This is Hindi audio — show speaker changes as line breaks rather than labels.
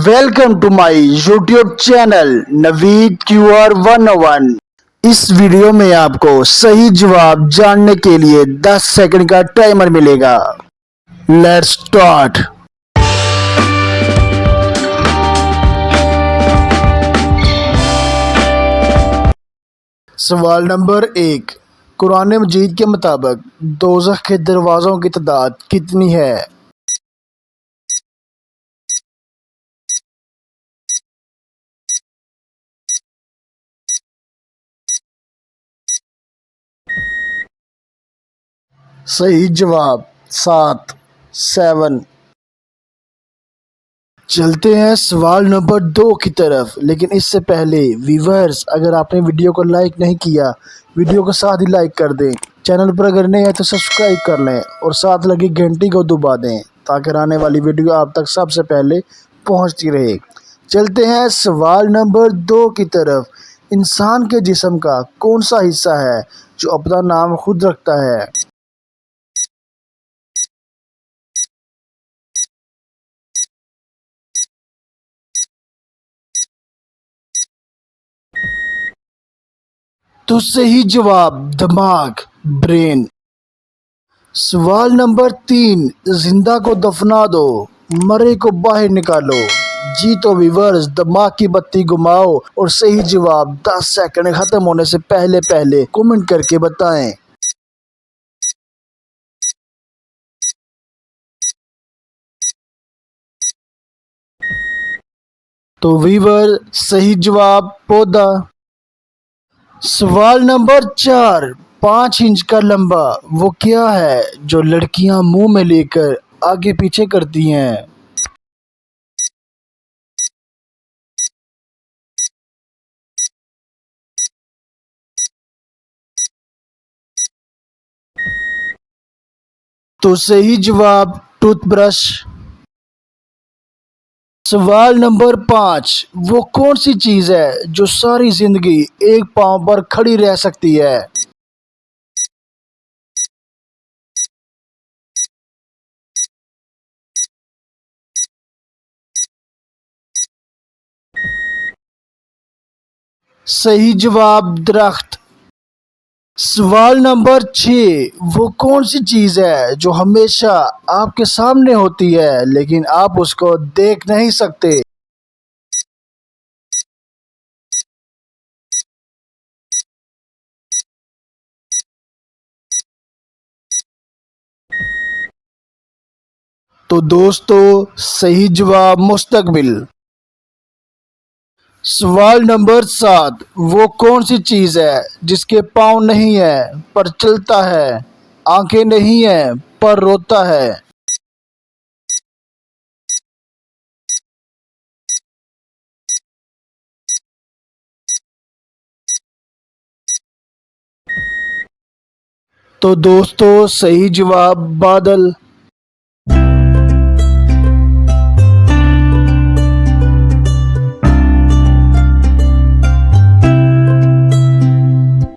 Welcome to my YouTube channel Naveed QR 101। इस वीडियो में आपको सही जवाब जानने के लिए 10 सेकंड का टाइमर मिलेगा। Let's start. सवाल नंबर 1। कुरान मजीद के मुताबिक दोज़ख के दरवाज़ों की तादाद कितनी है? सही जवाब 7, 7। चलते हैं सवाल नंबर 2 की तरफ, लेकिन इससे पहले व्यूअर्स, अगर आपने वीडियो को लाइक नहीं किया, वीडियो को साथ ही लाइक कर दें। चैनल पर अगर नए हैं तो सब्सक्राइब कर लें और साथ लगी घंटी को दबा दें ताकि आने वाली वीडियो आप तक सबसे पहले पहुंचती रहे। चलते हैं सवाल नंबर 2 की तरफ। इंसान के जिस्म का कौन सा हिस्सा है जो अपना नाम खुद रखता है? तो सही जवाब दिमाग, ब्रेन। सवाल नंबर 3। जिंदा को दफना दो, मरे को बाहर निकालो। जी तो व्यूअर्स, दिमाग की बत्ती घुमाओ और सही जवाब 10 सेकंड खत्म होने से पहले पहले कमेंट करके बताएं। तो व्यूअर, सही जवाब पौधा। सवाल नंबर 4। 5 इंच का लंबा वो क्या है जो लड़कियां मुंह में लेकर आगे पीछे करती हैं? तो सही जवाब टूथब्रश। सवाल नंबर 5। वो कौन सी चीज है जो सारी जिंदगी एक पांव पर खड़ी रह सकती है? सही जवाब दरख्त। सवाल नंबर 6। वो कौन सी चीज है जो हमेशा आपके सामने होती है लेकिन आप उसको देख नहीं सकते? तो दोस्तों, सही जवाब मुस्तकबिल। सवाल नंबर 7। वो कौन सी चीज है जिसके पाँव नहीं है पर चलता है, आंखें नहीं है पर रोता है? तो दोस्तों, सही जवाब बादल।